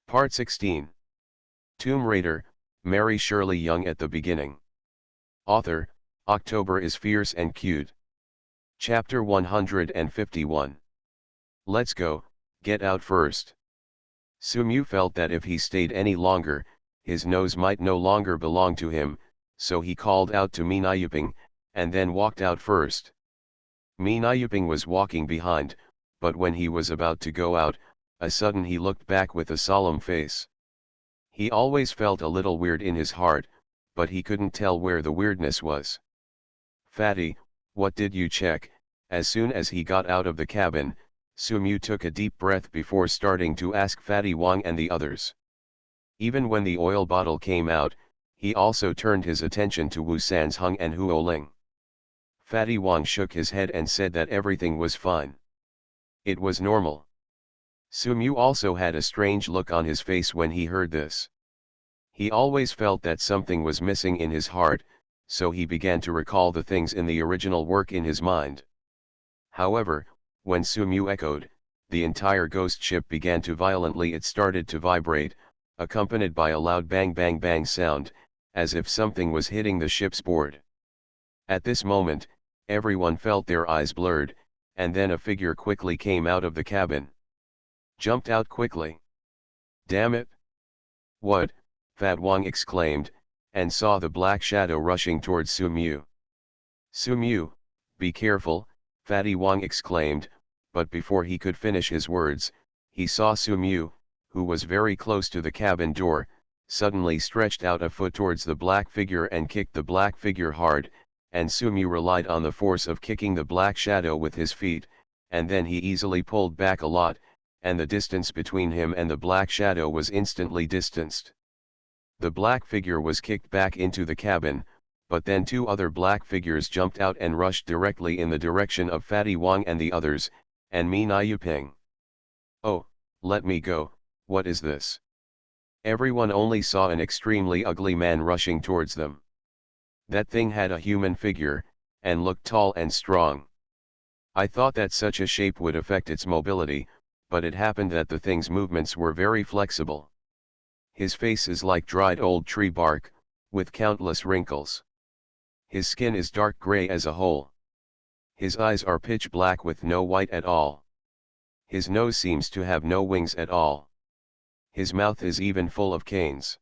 Part 16. Tomb Raider, Mary Shirley Young at the beginning. Author, October is fierce and cute. Chapter 151. Let's go, get out first. Sumu felt that if he stayed any longer, his nose might no longer belong to him, so he called out to Minayuping, and then walked out first. Minayuping was walking behind, but when he was about to go out, a sudden he looked back with a solemn face. He always felt a little weird in his heart, but he couldn't tell where the weirdness was. "Fatty, what did you check?" As soon as he got out of the cabin, Sumu took a deep breath before starting to ask Fatty Wang and the others. Even when the oil bottle came out, he also turned his attention to Wu Sansheng and Huo Ling. Fatty Wang shook his head and said that everything was fine. It was normal. Sumu also had a strange look on his face when he heard this. He always felt that something was missing in his heart, so he began to recall the things in the original work in his mind. However, when Sumu echoed, the entire ghost ship began to violently. It started to vibrate, accompanied by a loud bang bang bang sound, as if something was hitting the ship's board. At this moment, everyone felt their eyes blurred, and then a figure quickly came out of the cabin. Jumped out quickly. "Damn it! What?" Fat Wang exclaimed, and saw the black shadow rushing towards Sumu. "Sumu, be careful," Fatty Wang exclaimed, but before he could finish his words, he saw Sumu, who was very close to the cabin door, suddenly stretched out a foot towards the black figure and kicked the black figure hard, and Sumu relied on the force of kicking the black shadow with his feet, and then he easily pulled back a lot, and the distance between him and the black shadow was instantly distanced. The black figure was kicked back into the cabin, but then two other black figures jumped out and rushed directly in the direction of Fatty Wang and the others, and Minayuping. "Oh, let me go, what is this?" Everyone only saw an extremely ugly man rushing towards them. That thing had a human figure, and looked tall and strong. I thought that such a shape would affect its mobility, but it happened that the thing's movements were very flexible. His face is like dried old tree bark, with countless wrinkles. His skin is dark gray as a whole. His eyes are pitch black with no white at all. His nose seems to have no wings at all. His mouth is even full of canes.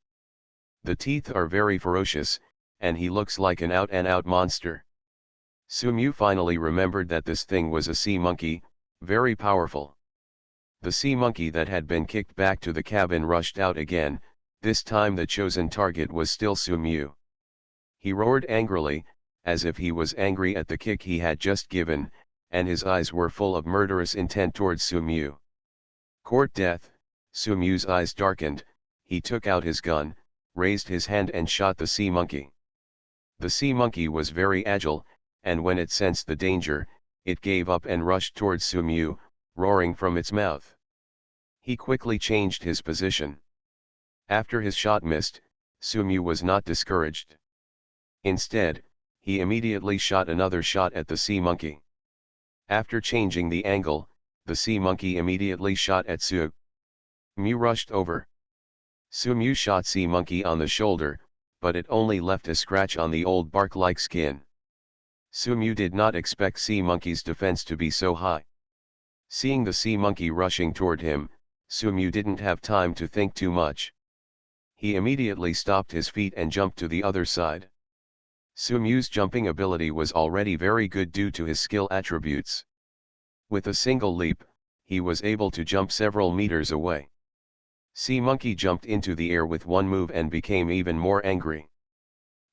The teeth are very ferocious, and he looks like an out-and-out monster. Sumu finally remembered that this thing was a sea monkey, very powerful. The sea monkey that had been kicked back to the cabin rushed out again. This time the chosen target was still Sumu. He roared angrily, as if he was angry at the kick he had just given, and his eyes were full of murderous intent towards Sumu. Court death. Sumu's eyes darkened, he took out his gun, raised his hand and shot the sea monkey. The sea monkey was very agile, and when it sensed the danger, it gave up and rushed towards Sumu, roaring from its mouth. He quickly changed his position. After his shot missed, Sumu was not discouraged. Instead, he immediately shot another shot at the sea monkey. After changing the angle, the sea monkey immediately shot at Sumu. Mu rushed over. Sumu shot sea monkey on the shoulder, but it only left a scratch on the old bark-like skin. Sumu did not expect sea monkey's defense to be so high. Seeing the sea monkey rushing toward him, Sumu didn't have time to think too much. He immediately stopped his feet and jumped to the other side. Sumu's jumping ability was already very good due to his skill attributes. With a single leap, he was able to jump several meters away. Sea monkey jumped into the air with one move and became even more angry.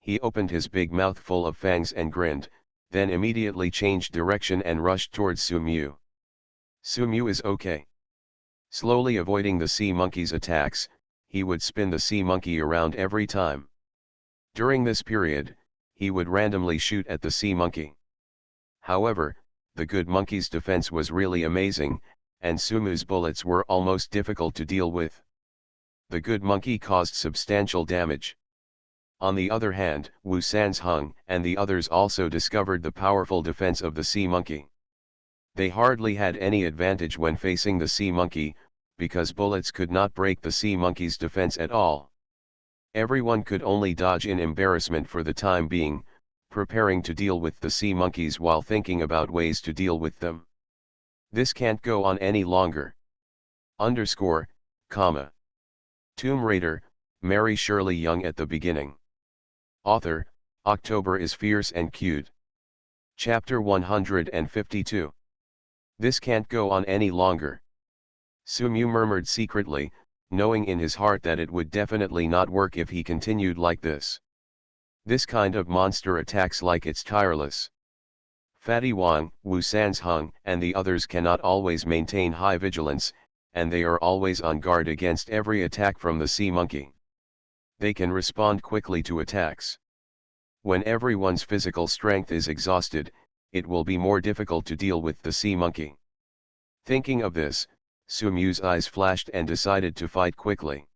He opened his big mouth full of fangs and grinned, then immediately changed direction and rushed towards Sumu. Sumu is okay. Slowly avoiding the sea monkey's attacks, he would spin the sea monkey around every time. During this period, he would randomly shoot at the sea monkey. However, the good monkey's defense was really amazing, and Sumu's bullets were almost difficult to deal with. The good monkey caused substantial damage. On the other hand, Wu Sansheng and the others also discovered the powerful defense of the sea monkey. They hardly had any advantage when facing the sea monkey, because bullets could not break the sea monkey's defense at all. Everyone could only dodge in embarrassment for the time being, preparing to deal with the sea monkeys while thinking about ways to deal with them. This can't go on any longer. Underscore, comma. Tomb Raider, Mary Shirley Young at the beginning. Author, October is fierce and cute. Chapter 152. This can't go on any longer. Sumu murmured secretly, knowing in his heart that it would definitely not work if he continued like this. This kind of monster attacks like it's tireless. Fatty Wang, Wu Sanzheng, and the others cannot always maintain high vigilance, and they are always on guard against every attack from the sea monkey. They can respond quickly to attacks. When everyone's physical strength is exhausted, it will be more difficult to deal with the sea monkey. Thinking of this, Sumu's eyes flashed and decided to fight quickly.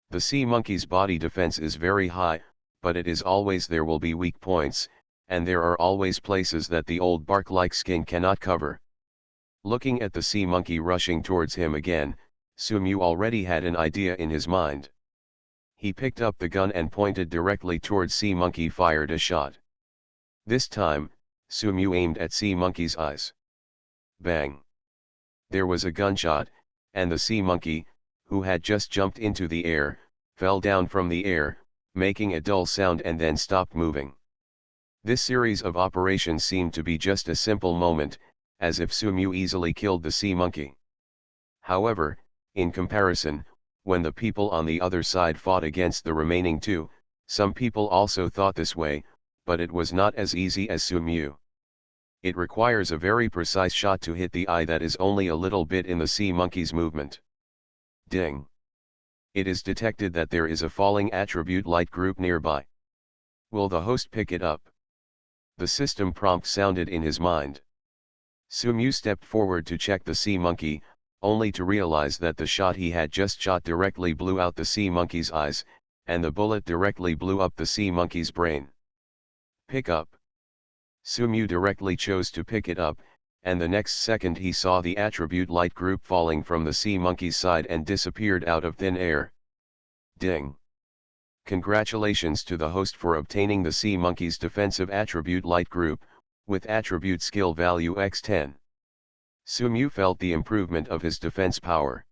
The sea monkey's body defense is very high, but it is always there will be weak points, and there are always places that the old bark-like skin cannot cover. Looking at the sea monkey rushing towards him again, Sumu already had an idea in his mind. He picked up the gun and pointed directly towards sea monkey, fired a shot. This time, Sumu aimed at sea monkey's eyes. Bang! There was a gunshot, and the sea monkey, who had just jumped into the air, fell down from the air, making a dull sound and then stopped moving. This series of operations seemed to be just a simple moment, as if Sumu easily killed the sea monkey. However, in comparison, when the people on the other side fought against the remaining two, some people also thought this way, but it was not as easy as Sumu. It requires a very precise shot to hit the eye that is only a little bit in the sea monkey's movement. Ding! It is detected that there is a falling attribute light group nearby. Will the host pick it up? The system prompt sounded in his mind. Sumu stepped forward to check the sea monkey, only to realize that the shot he had just shot directly blew out the sea monkey's eyes, and the bullet directly blew up the sea monkey's brain. Pick up. Sumu directly chose to pick it up, and the next second he saw the attribute light group falling from the sea monkey's side and disappeared out of thin air. Ding! Congratulations to the host for obtaining the sea monkey's defensive attribute light group, with attribute skill value x10. Sumu felt the improvement of his defense power.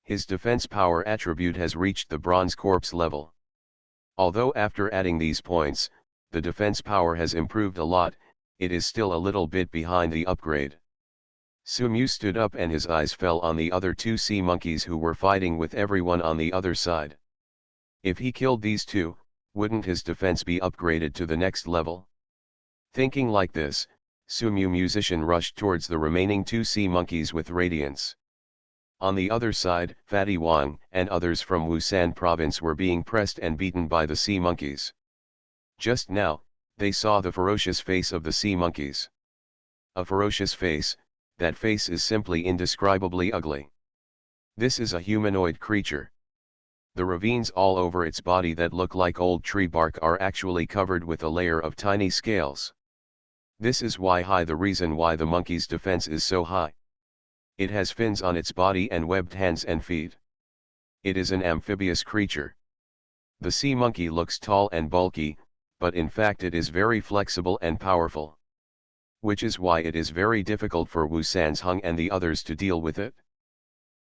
His defense power attribute has reached the bronze corpse level. Although after adding these points, the defense power has improved a lot, it is still a little bit behind the upgrade. Sumu stood up and his eyes fell on the other two sea monkeys who were fighting with everyone on the other side. If he killed these two, wouldn't his defense be upgraded to the next level? Thinking like this, Sumu musician rushed towards the remaining two sea monkeys with radiance. On the other side, Fatty Wang and others from Wusan province were being pressed and beaten by the sea monkeys. Just now, they saw the ferocious face of the sea monkeys. A ferocious face, that face is simply indescribably ugly. This is a humanoid creature. The ravines all over its body that look like old tree bark are actually covered with a layer of tiny scales. This is the reason why the monkey's defense is so high. It has fins on its body and webbed hands and feet. It is an amphibious creature. The sea monkey looks tall and bulky, but in fact it is very flexible and powerful. Which is why it is very difficult for Wu Sanzheng and the others to deal with it.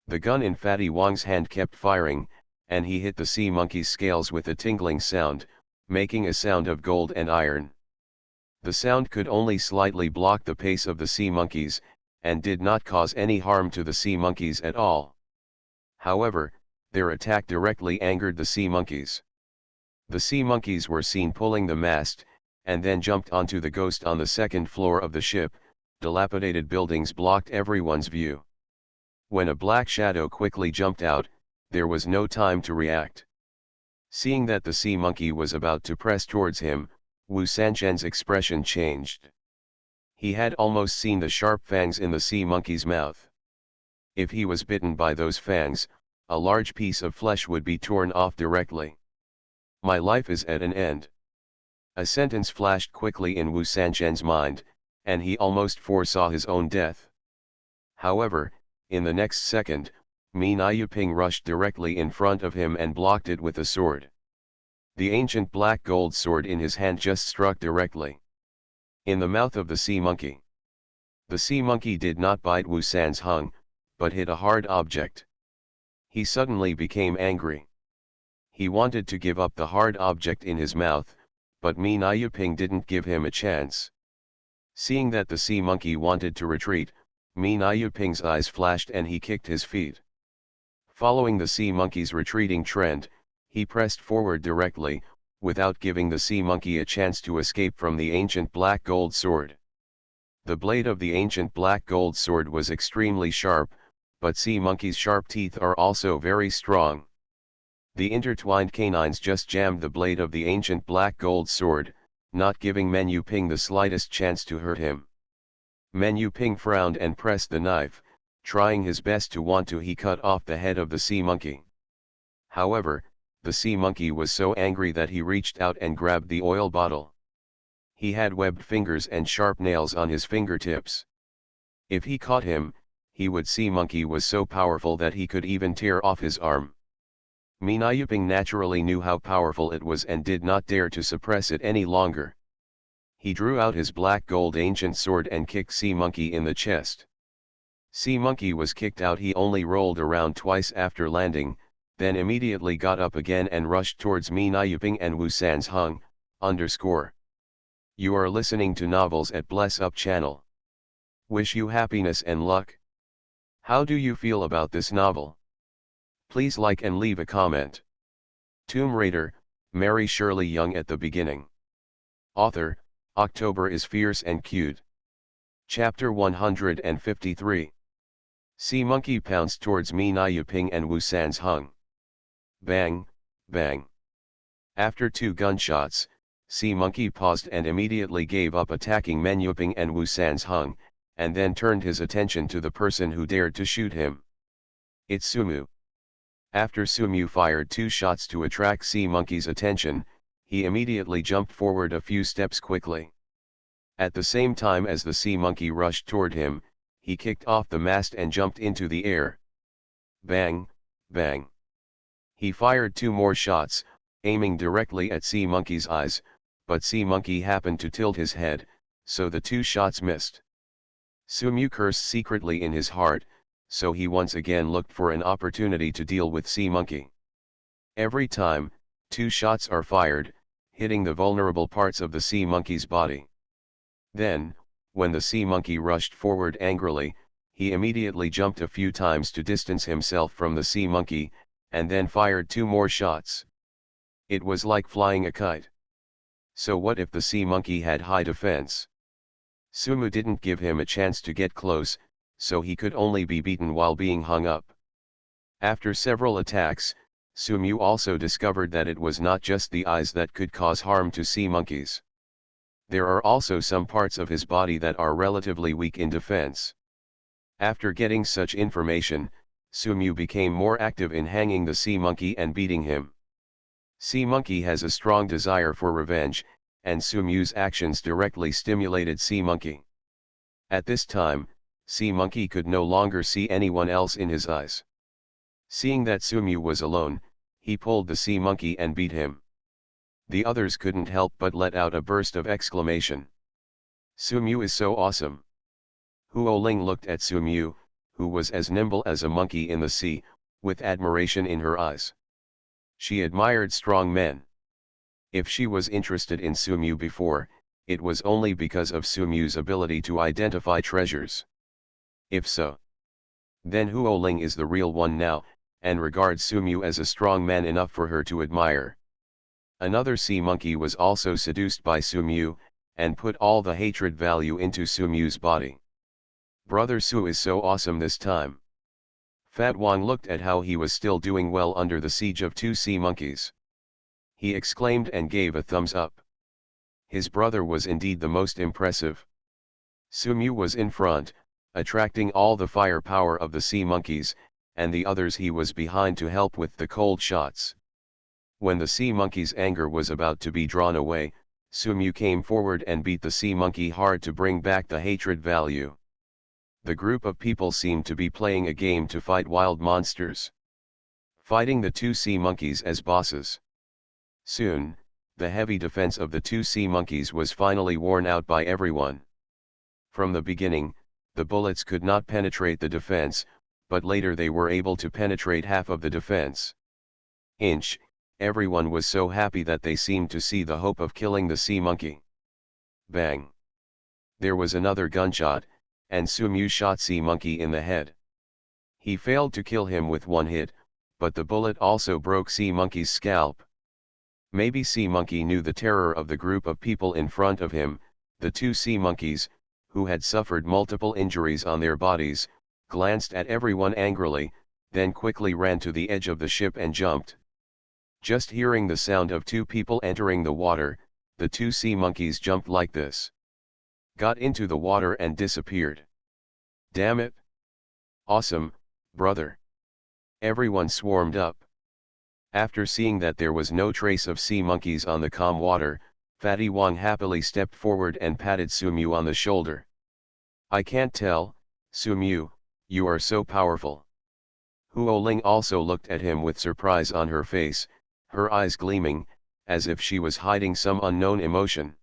The gun in Fatty Wang's hand kept firing, and he hit the sea monkey's scales with a tingling sound, making a sound of gold and iron. The sound could only slightly block the pace of the sea monkeys, and did not cause any harm to the sea monkeys at all. However, their attack directly angered the sea monkeys. The sea monkeys were seen pulling the mast, and then jumped onto the ghost on the second floor of the ship. Dilapidated buildings blocked everyone's view. When a black shadow quickly jumped out, there was no time to react. Seeing that the sea monkey was about to press towards him, Wu Sanzhen's expression changed. He had almost seen the sharp fangs in the sea monkey's mouth. If he was bitten by those fangs, a large piece of flesh would be torn off directly. My life is at an end. A sentence flashed quickly in Wu Sanzhen's mind, and he almost foresaw his own death. However, in the next second, Mi Nayuping rushed directly in front of him and blocked it with a sword. The ancient black gold sword in his hand just struck directly in the mouth of the sea monkey. The sea monkey did not bite Wu San's hung, but hit a hard object. He suddenly became angry. He wanted to give up the hard object in his mouth, but Mi Nayuping didn't give him a chance. Seeing that the sea monkey wanted to retreat, Mi Nayuping's eyes flashed and he kicked his feet. Following the sea monkey's retreating trend, he pressed forward directly, without giving the sea monkey a chance to escape from the ancient black gold sword. The blade of the ancient black gold sword was extremely sharp, but sea monkey's sharp teeth are also very strong. The intertwined canines just jammed the blade of the ancient black gold sword, not giving Men Yuping the slightest chance to hurt him. Men Yuping frowned and pressed the knife, trying his best to he cut off the head of the sea monkey. However, the sea monkey was so angry that he reached out and grabbed the oil bottle. He had webbed fingers and sharp nails on his fingertips. If he caught him, sea monkey was so powerful that he could even tear off his arm. Mi Nayuping naturally knew how powerful it was and did not dare to suppress it any longer. He drew out his black gold ancient sword and kicked sea monkey in the chest. Sea monkey was kicked out. He only rolled around twice after landing, then immediately got up again and rushed towards Mi Nayuping and Wu San's hung. You are listening to Novels at Bless Up channel. Wish you happiness and luck. How do you feel about this novel? Please like and leave a comment. Tomb Raider, Mary Shirley Young at the beginning. Author, October is fierce and cute. Chapter 153. Sea monkey pounced towards Mi Nayuping and Wu San's hung. Bang, bang. After 2 gunshots, sea monkey paused and immediately gave up attacking Men Yuping and Wu San's hung, and then turned his attention to the person who dared to shoot him. It's Sumu. After Sumu fired 2 shots to attract sea monkey's attention, he immediately jumped forward a few steps quickly. At the same time as the sea monkey rushed toward him, he kicked off the mast and jumped into the air. Bang, bang. He fired 2 more shots, aiming directly at sea monkey's eyes, but sea monkey happened to tilt his head, so the 2 shots missed. Sumu cursed secretly in his heart, so he once again looked for an opportunity to deal with sea monkey. Every time, 2 shots are fired, hitting the vulnerable parts of the sea monkey's body. Then, when the sea monkey rushed forward angrily, he immediately jumped a few times to distance himself from the sea monkey, and then fired 2 more shots. It was like flying a kite. So what if the sea monkey had high defense? Sumu didn't give him a chance to get close, so he could only be beaten while being hung up. After several attacks, Sumu also discovered that it was not just the eyes that could cause harm to sea monkeys. There are also some parts of his body that are relatively weak in defense. After getting such information, Sumu became more active in hanging the sea monkey and beating him. Sea monkey has a strong desire for revenge, and Sumu's actions directly stimulated sea monkey. At this time, sea monkey could no longer see anyone else in his eyes. Seeing that Sumu was alone, he pulled the sea monkey and beat him. The others couldn't help but let out a burst of exclamation. Sumu is so awesome. Huoling looked at Sumu, who was as nimble as a monkey in the sea, with admiration in her eyes. She admired strong men. If she was interested in Sumu before, it was only because of Sumu's ability to identify treasures. If so, then Huoling is the real one now, and regards Sumu as a strong man enough for her to admire. Another sea monkey was also seduced by Sumu, and put all the hatred value into Sumu's body. Brother Su is so awesome this time. Fat Wang looked at how he was still doing well under the siege of 2 sea monkeys. He exclaimed and gave a thumbs up. His brother was indeed the most impressive. Sumu was in front, attracting all the firepower of the sea monkeys, and the others he was behind to help with the cold shots. When the sea monkey's anger was about to be drawn away, Sumu came forward and beat the sea monkey hard to bring back the hatred value. The group of people seemed to be playing a game to fight wild monsters, fighting the two sea monkeys as bosses. Soon, the heavy defense of the two sea monkeys was finally worn out by everyone. From the beginning, the bullets could not penetrate the defense, but later they were able to penetrate half of the defense. Everyone was so happy that they seemed to see the hope of killing the sea monkey. Bang! There was another gunshot, and Sumu shot Sea Monkey in the head. He failed to kill him with one hit, but the bullet also broke Sea Monkey's scalp. Maybe Sea Monkey knew the terror of the group of people in front of him. The two sea monkeys, who had suffered multiple injuries on their bodies, glanced at everyone angrily, then quickly ran to the edge of the ship and jumped. Just hearing the sound of two people entering the water, the two sea monkeys jumped like this, got into the water and disappeared. Damn it! Awesome, brother! Everyone swarmed up. After seeing that there was no trace of sea monkeys on the calm water, Fatty Wong happily stepped forward and patted Sumu on the shoulder. I can't tell, Sumu, you are so powerful. Huo Ling also looked at him with surprise on her face, her eyes gleaming, as if she was hiding some unknown emotion.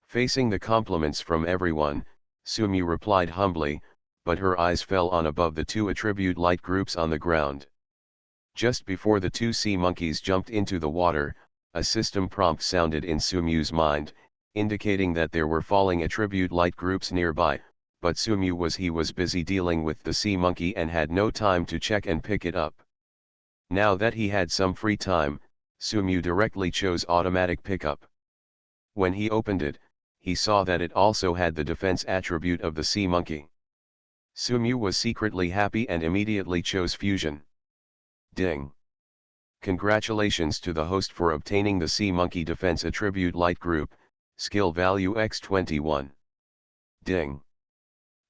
Facing the compliments from everyone, Sumu replied humbly, but her eyes fell on above the two attribute light groups on the ground. Just before the two sea monkeys jumped into the water, a system prompt sounded in Sumu's mind, indicating that there were falling attribute light groups nearby, but Sumu was busy dealing with the sea monkey and had no time to check and pick it up. Now that he had some free time, Sumu directly chose automatic pickup. When he opened it, he saw that it also had the defense attribute of the sea monkey. Sumu was secretly happy and immediately chose fusion. Ding! Congratulations to the host for obtaining the sea monkey defense attribute light group, skill value x21. Ding!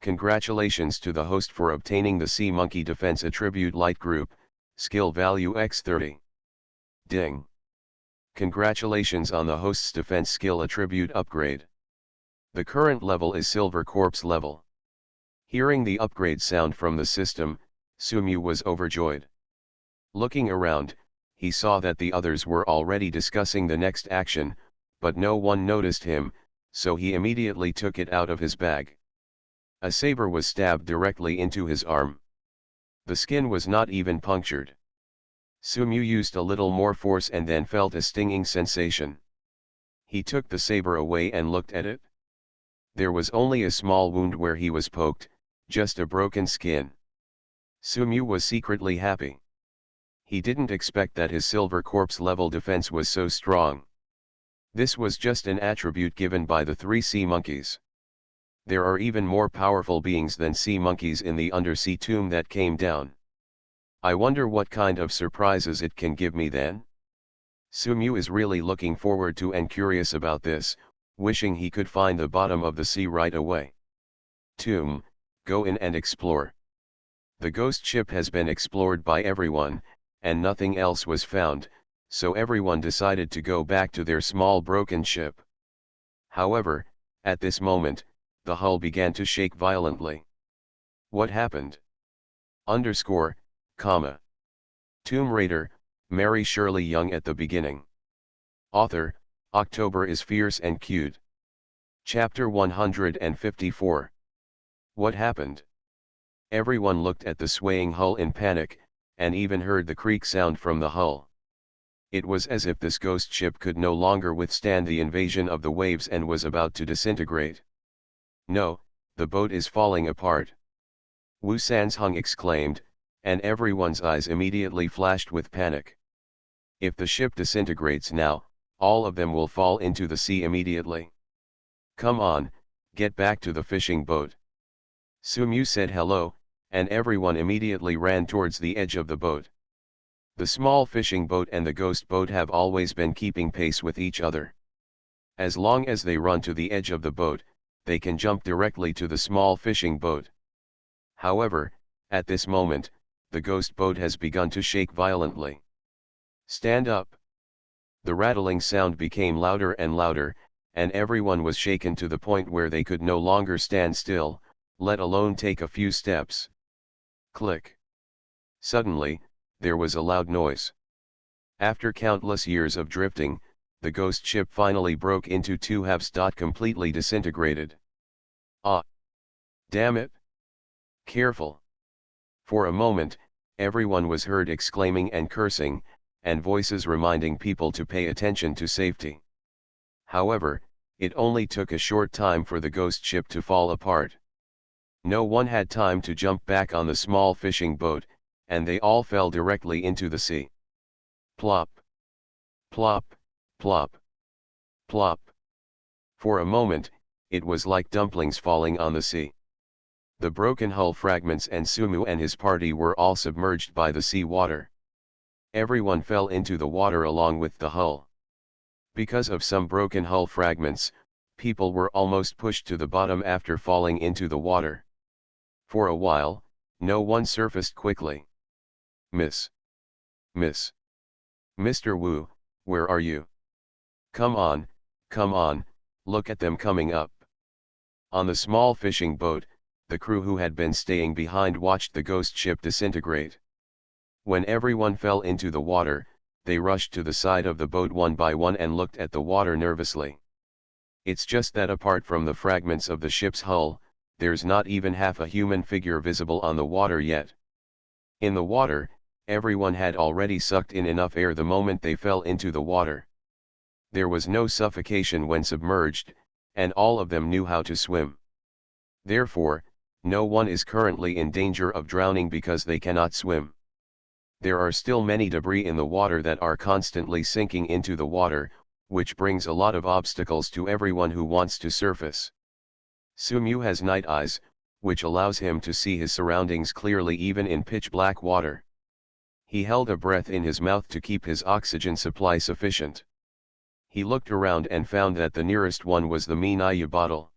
Congratulations to the host for obtaining the sea monkey defense attribute light group, skill value x30. Ding! Congratulations on the host's defense skill attribute upgrade. The current level is Silver Corpse level. Hearing the upgrade sound from the system, Sumu was overjoyed. Looking around, he saw that the others were already discussing the next action, but no one noticed him, so he immediately took it out of his bag. A saber was stabbed directly into his arm. The skin was not even punctured. Sumu used a little more force and then felt a stinging sensation. He took the saber away and looked at it. There was only a small wound where he was poked, just a broken skin. Sumu was secretly happy. He didn't expect that his Silver Corpse level defense was so strong. This was just an attribute given by the three sea monkeys. There are even more powerful beings than sea monkeys in the undersea tomb that came down. I wonder what kind of surprises it can give me then? Sumu is really looking forward to and curious about this, wishing he could find the bottom of the sea right away. Tomb, go in and explore. The ghost ship has been explored by everyone, and nothing else was found, so everyone decided to go back to their small broken ship. However, at this moment, the hull began to shake violently. What happened? Tomb Raider, Mary Shirley Young at the beginning. Author, October is fierce and cute. Chapter 154. What happened? Everyone looked at the swaying hull in panic, and even heard the creak sound from the hull. It was as if this ghost ship could no longer withstand the invasion of the waves and was about to disintegrate. No, the boat is falling apart. Wu Sanzhong exclaimed, and everyone's eyes immediately flashed with panic. If the ship disintegrates now, all of them will fall into the sea immediately. Come on, get back to the fishing boat. Sumu said hello, and everyone immediately ran towards the edge of the boat. The small fishing boat and the ghost boat have always been keeping pace with each other. As long as they run to the edge of the boat, they can jump directly to the small fishing boat. However, at this moment, the ghost boat has begun to shake violently. Stand up! The rattling sound became louder and louder, and everyone was shaken to the point where they could no longer stand still, let alone take a few steps. Click. Suddenly, there was a loud noise. After countless years of drifting, the ghost ship finally broke into two halves. Completely disintegrated. Ah! Damn it! Careful! For a moment, everyone was heard exclaiming and cursing, and voices reminding people to pay attention to safety. However, it only took a short time for the ghost ship to fall apart. No one had time to jump back on the small fishing boat, and they all fell directly into the sea. Plop! Plop! Plop! Plop! For a moment, it was like dumplings falling on the sea. The broken hull fragments and Sumu and his party were all submerged by the sea water. Everyone fell into the water along with the hull. Because of some broken hull fragments, people were almost pushed to the bottom after falling into the water. For a while, no one surfaced quickly. Miss. Mr. Wu, where are you? Come on, look at them coming up. On the small fishing boat, the crew who had been staying behind watched the ghost ship disintegrate. When everyone fell into the water, they rushed to the side of the boat one by one and looked at the water nervously. It's just that apart from the fragments of the ship's hull, there's not even half a human figure visible on the water yet. In the water, everyone had already sucked in enough air the moment they fell into the water. There was no suffocation when submerged, and all of them knew how to swim. Therefore, no one is currently in danger of drowning because they cannot swim. There are still many debris in the water that are constantly sinking into the water, which brings a lot of obstacles to everyone who wants to surface. Sumu has night eyes, which allows him to see his surroundings clearly even in pitch black water. He held a breath in his mouth to keep his oxygen supply sufficient. He looked around and found that the nearest one was the Minayu bottle.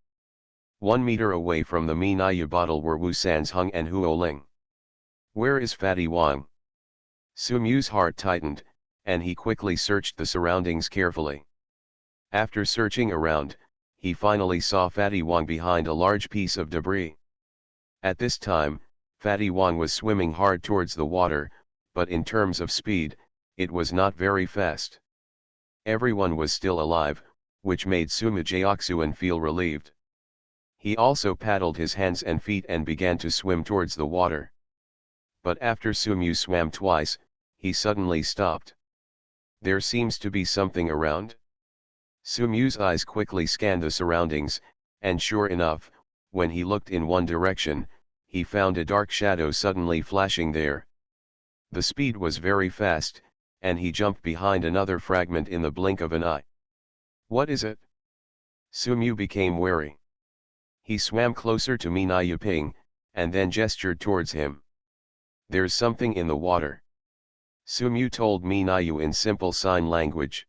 1 meter away from the Minayu bottle were Wu Sanzhong and Huo Ling. Where is Fatty Wang? Sumu's heart tightened, and he quickly searched the surroundings carefully. After searching around, he finally saw Fatty Wang behind a large piece of debris. At this time, Fatty Wang was swimming hard towards the water, but in terms of speed, it was not very fast. Everyone was still alive, which made Sumu Jiaoxuan feel relieved. He also paddled his hands and feet and began to swim towards the water. But after Sumu swam twice, he suddenly stopped. There seems to be something around. Sumu's eyes quickly scanned the surroundings, and sure enough, when he looked in one direction, he found a dark shadow suddenly flashing there. The speed was very fast, and he jumped behind another fragment in the blink of an eye. What is it? Sumu became wary. He swam closer to Minayu Ping, and then gestured towards him. There's something in the water. Sumu told Minayu in simple sign language.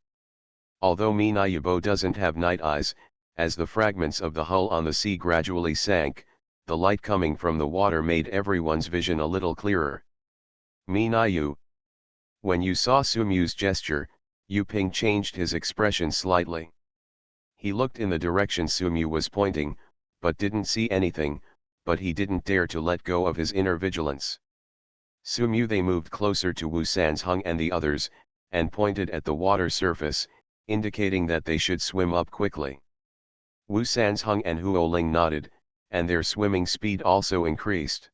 Although Minayubo doesn't have night eyes, as the fragments of the hull on the sea gradually sank, the light coming from the water made everyone's vision a little clearer. Minayu. When you saw Sumu's gesture, Yu Ping changed his expression slightly. He looked in the direction Sumu was pointing, but didn't see anything, but he didn't dare to let go of his inner vigilance. Sumu they moved closer to Wu Sanzhong and the others, and pointed at the water surface, indicating that they should swim up quickly. Wu Sanzhong and Huo Ling nodded, and their swimming speed also increased.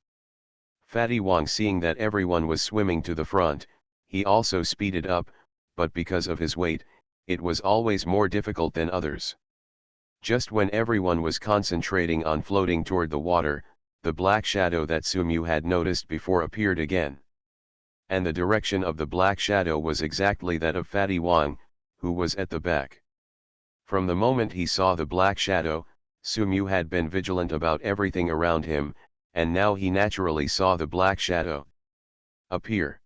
Fatty Wang, seeing that everyone was swimming to the front, he also speeded up, but because of his weight, it was always more difficult than others. Just when everyone was concentrating on floating toward the water, the black shadow that Sumu had noticed before appeared again. And the direction of the black shadow was exactly that of Fatty Wang, who was at the back. From the moment he saw the black shadow, Sumu had been vigilant about everything around him, and now he naturally saw the black shadow appear.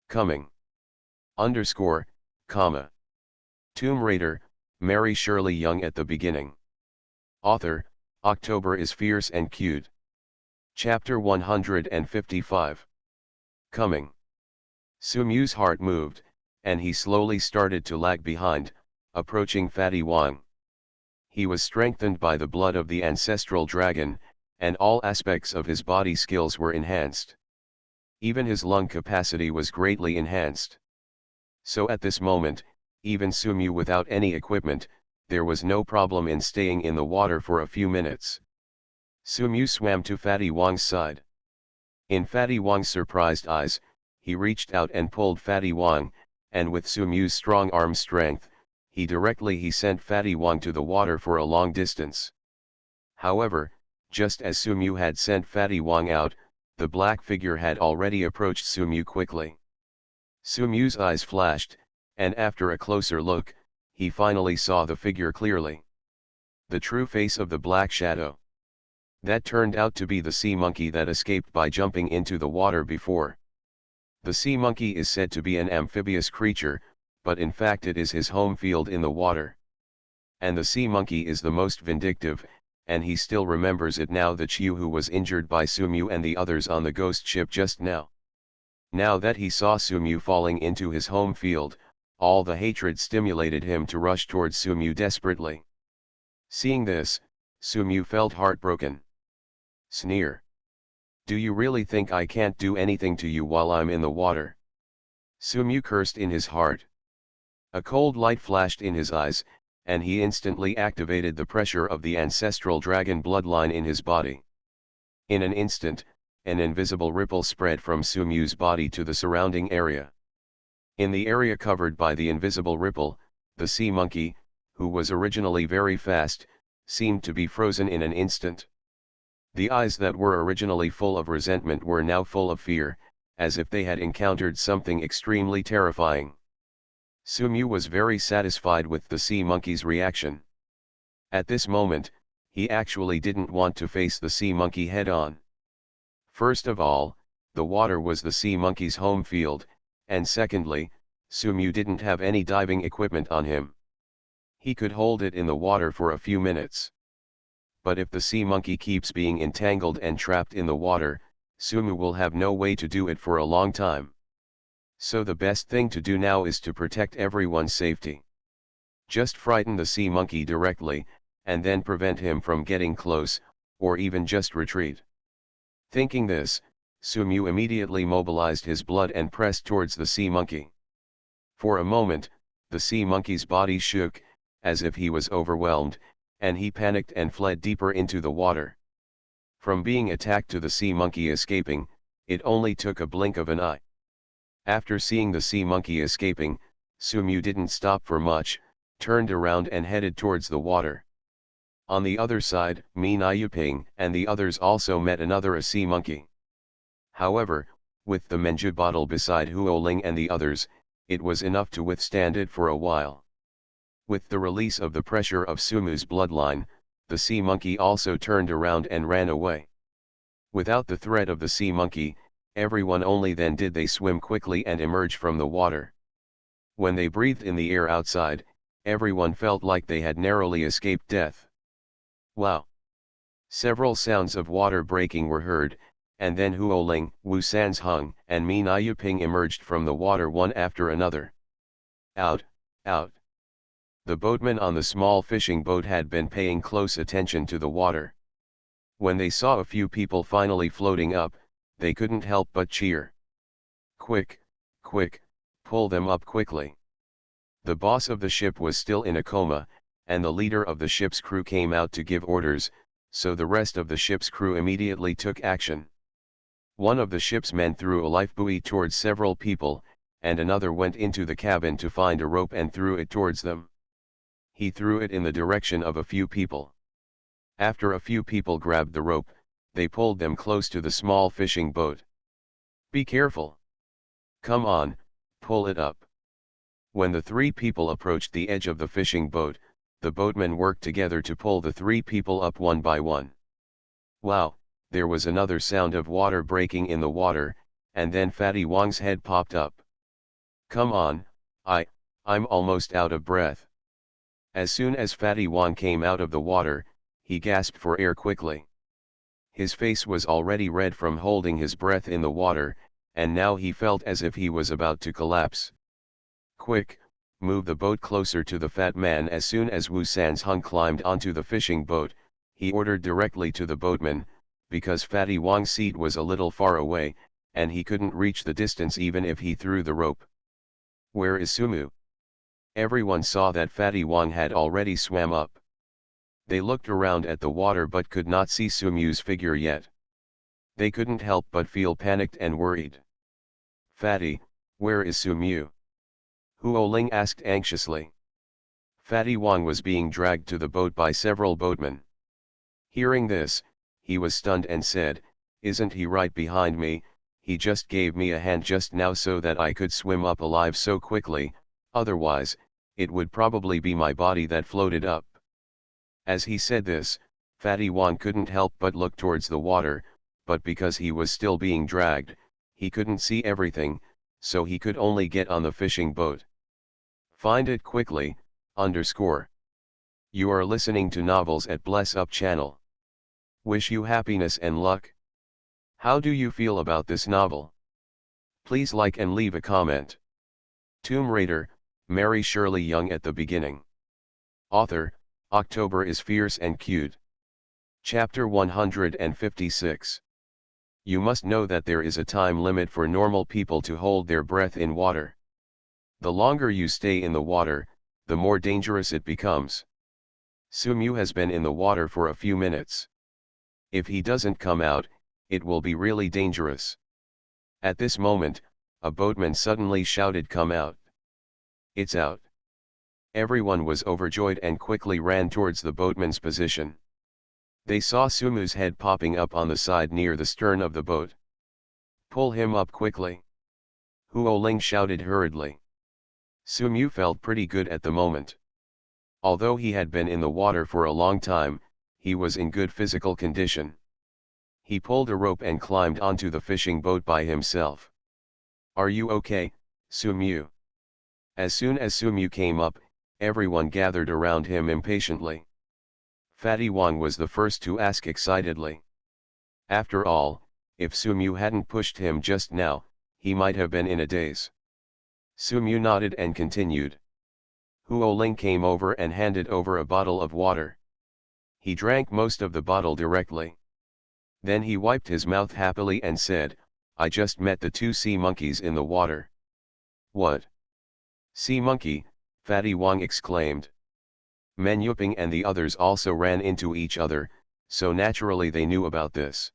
Coming. Underscore, comma. Tomb Raider, Mary Shirley Young at the beginning. Author, October is fierce and cute. Chapter 155. Coming. Sumu's heart moved, and he slowly started to lag behind, approaching Fatty Wang. He was strengthened by the blood of the ancestral dragon, and all aspects of his body skills were enhanced. Even his lung capacity was greatly enhanced. So at this moment, even Sumyu without any equipment, there was no problem in staying in the water for a few minutes. Sumyu swam to Fatty Wang's side. In Fatty Wang's surprised eyes, he reached out and pulled Fatty Wang, and with Sumyu's strong arm strength, he sent Fatty Wang to the water for a long distance. However, just as Sumyu had sent Fatty Wang out, the black figure had already approached Sumyu quickly. Sumyu's eyes flashed, and after a closer look, he finally saw the figure clearly. The true face of the black shadow. That turned out to be the sea monkey that escaped by jumping into the water before. The sea monkey is said to be an amphibious creature, but in fact it is his home field in the water. And the sea monkey is the most vindictive, and he still remembers it now, the Chiu who was injured by Sumyu and the others on the ghost ship just now. Now that he saw Sumyu falling into his home field, all the hatred stimulated him to rush towards Sumyu desperately. Seeing this, Sumyu felt heartbroken. Sneer. Do you really think I can't do anything to you while I'm in the water? Sumyu cursed in his heart. A cold light flashed in his eyes, and he instantly activated the pressure of the ancestral dragon bloodline in his body. In an instant, an invisible ripple spread from Sumyu's body to the surrounding area. In the area covered by the invisible ripple, the sea monkey, who was originally very fast, seemed to be frozen in an instant. The eyes that were originally full of resentment were now full of fear, as if they had encountered something extremely terrifying. Sumyu was very satisfied with the sea monkey's reaction. At this moment, he actually didn't want to face the sea monkey head-on. First of all, the water was the sea monkey's home field, and secondly, Sumyu didn't have any diving equipment on him. He could hold it in the water for a few minutes. But if the sea monkey keeps being entangled and trapped in the water, Sumyu will have no way to do it for a long time. So the best thing to do now is to protect everyone's safety. Just frighten the sea monkey directly, and then prevent him from getting close, or even just retreat. Thinking this, Sumyu immediately mobilized his blood and pressed towards the sea monkey. For a moment, the sea monkey's body shook, as if he was overwhelmed, and he panicked and fled deeper into the water. From being attacked to the sea monkey escaping, it only took a blink of an eye. After seeing the sea monkey escaping, Sumyu didn't stop for much, turned around and headed towards the water. On the other side, Min Yuping and the others also met another sea monkey. However, with the Menju bottle beside Huoling and the others, it was enough to withstand it for a while. With the release of the pressure of Sumyu's bloodline, the sea monkey also turned around and ran away. Without the threat of the sea monkey, everyone only then did they swim quickly and emerge from the water. When they breathed in the air outside, everyone felt like they had narrowly escaped death. Wow! Several sounds of water breaking were heard, and then Huoling, Wu Sanzhong, and Min Yuping emerged from the water one after another. Out, out! The boatmen on the small fishing boat had been paying close attention to the water. When they saw a few people finally floating up, they couldn't help but cheer. Quick, quick, pull them up quickly. The boss of the ship was still in a coma, and the leader of the ship's crew came out to give orders, so the rest of the ship's crew immediately took action. One of the ship's men threw a lifebuoy towards several people, and another went into the cabin to find a rope and threw it towards them. He threw it in the direction of a few people. After a few people grabbed the rope, they pulled them close to the small fishing boat. Be careful! Come on, pull it up. When the three people approached the edge of the fishing boat, the boatmen worked together to pull the three people up one by one. Wow, there was another sound of water breaking in the water, and then Fatty Wang's head popped up. Come on, I'm almost out of breath. As soon as Fatty Wang came out of the water, he gasped for air quickly. His face was already red from holding his breath in the water, and now he felt as if he was about to collapse. Quick, move the boat closer to the fat man. As soon as Wu Sanzhong climbed onto the fishing boat, he ordered directly to the boatman, because Fatty Wong's seat was a little far away, and he couldn't reach the distance even if he threw the rope. "Where is Sumu?" Everyone saw that Fatty Wong had already swam up. They looked around at the water but could not see Sumu's figure yet. They couldn't help but feel panicked and worried. "Fatty, where is Sumu?" Huo Ling asked anxiously. Fatty Wong was being dragged to the boat by several boatmen. Hearing this, he was stunned and said, "Isn't he right behind me? He just gave me a hand just now so that I could swim up alive so quickly, otherwise, it would probably be my body that floated up." As he said this, Fatty Wong couldn't help but look towards the water, but because he was still being dragged, he couldn't see everything, so he could only get on the fishing boat. Find it quickly, _. You are listening to novels at Bless Up channel. Wish you happiness and luck. How do you feel about this novel? Please like and leave a comment. Tomb Raider, Mary Shirley Young at the beginning. Author, October is fierce and cute. Chapter 156. You must know that there is a time limit for normal people to hold their breath in water. The longer you stay in the water, the more dangerous it becomes. Sumu has been in the water for a few minutes. If he doesn't come out, it will be really dangerous. At this moment, a boatman suddenly shouted, "Come out! It's out!" Everyone was overjoyed and quickly ran towards the boatman's position. They saw Sumu's head popping up on the side near the stern of the boat. "Pull him up quickly!" Huo Ling shouted hurriedly. Sumu felt pretty good at the moment. Although he had been in the water for a long time, he was in good physical condition. He pulled a rope and climbed onto the fishing boat by himself. "Are you okay, Sumu?" As soon as Sumu came up, everyone gathered around him impatiently. Fatty Wong was the first to ask excitedly. After all, if Sumu hadn't pushed him just now, he might have been in a daze. Sumu nodded and continued. Huo Ling came over and handed over a bottle of water. He drank most of the bottle directly. Then he wiped his mouth happily and said, "I just met the two sea monkeys in the water." "What? Sea monkey?" Fatty Wong exclaimed. Men Yuping and the others also ran into each other, so naturally they knew about this.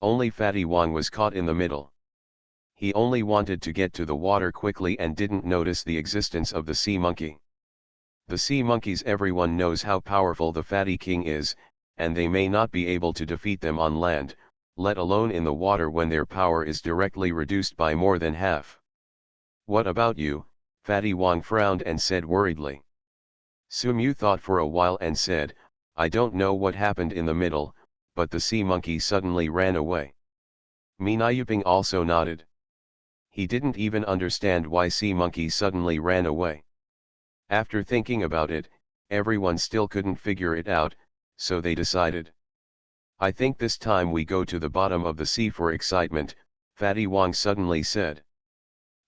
Only Fatty Wong was caught in the middle. He only wanted to get to the water quickly and didn't notice the existence of the sea monkey. The sea monkeys, everyone knows how powerful the Fatty King is, and they may not be able to defeat them on land, let alone in the water when their power is directly reduced by more than half. "What about you?" Fatty Wong frowned and said worriedly. Sumu thought for a while and said, "I don't know what happened in the middle, but the sea monkey suddenly ran away." Minayuping also nodded. He didn't even understand why sea monkey suddenly ran away. After thinking about it, everyone still couldn't figure it out, so they decided. "I think this time we go to the bottom of the sea for excitement," Fatty Wong suddenly said.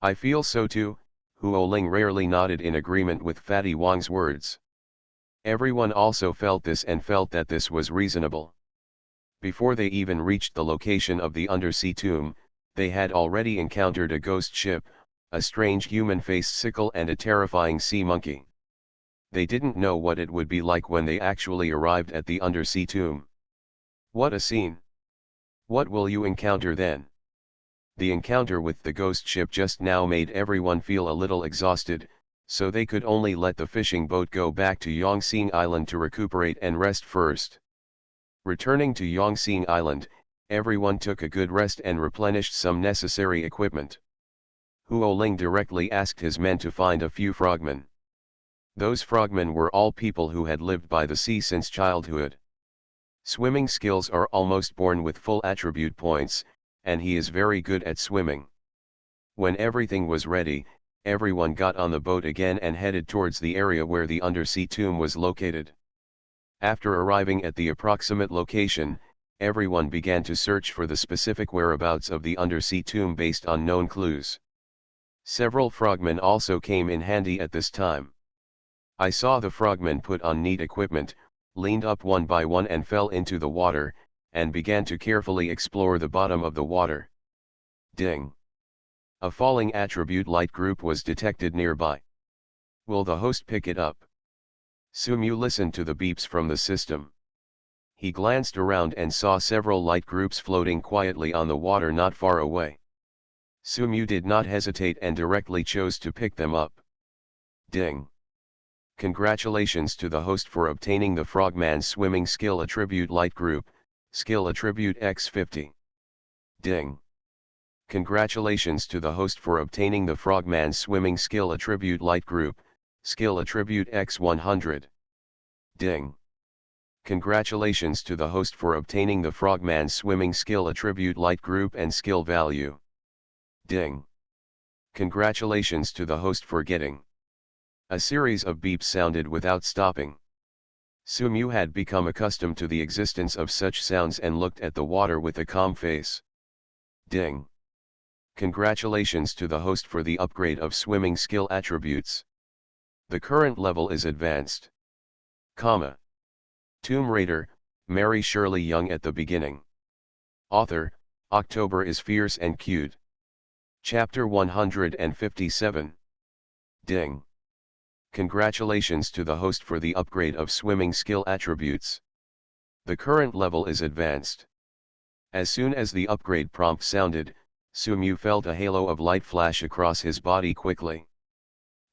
"I feel so too," Huo Ling rarely nodded in agreement with Fatty Wong's words. Everyone also felt this and felt that this was reasonable. Before they even reached the location of the undersea tomb, they had already encountered a ghost ship, a strange human-faced sickle and a terrifying sea monkey. They didn't know what it would be like when they actually arrived at the undersea tomb. What a scene! What will you encounter then? The encounter with the ghost ship just now made everyone feel a little exhausted, so they could only let the fishing boat go back to Yongxing Island to recuperate and rest first. Returning to Yongxing Island, everyone took a good rest and replenished some necessary equipment. Huo Ling directly asked his men to find a few frogmen. Those frogmen were all people who had lived by the sea since childhood. Swimming skills are almost born with full attribute points, and he is very good at swimming. When everything was ready, everyone got on the boat again and headed towards the area where the undersea tomb was located. After arriving at the approximate location, everyone began to search for the specific whereabouts of the undersea tomb based on known clues. Several frogmen also came in handy at this time. I saw the frogmen put on neat equipment, leaned up one by one and fell into the water, and began to carefully explore the bottom of the water. Ding! A falling attribute light group was detected nearby. Will the host pick it up? Sumu listened to the beeps from the system. He glanced around and saw several light groups floating quietly on the water not far away. Sumu did not hesitate and directly chose to pick them up. Ding! Congratulations to the host for obtaining the Frogman's Swimming Skill Attribute Light Group, Skill Attribute X50. Ding! Congratulations to the host for obtaining the Frogman's Swimming Skill Attribute Light Group, Skill Attribute X100. Ding! Congratulations to the host for obtaining the Frogman's Swimming Skill Attribute Light Group and Skill Value. Ding! Congratulations to the host for getting. A series of beeps sounded without stopping. Sumu had become accustomed to the existence of such sounds and looked at the water with a calm face. Ding! Congratulations to the host for the upgrade of swimming skill attributes. The current level is advanced. Comma. Tomb Raider, Mary Shirley Young at the beginning. Author, October is fierce and cute. Chapter 157. Ding! Congratulations to the host for the upgrade of swimming skill attributes. The current level is advanced. As soon as the upgrade prompt sounded, Sumu felt a halo of light flash across his body quickly.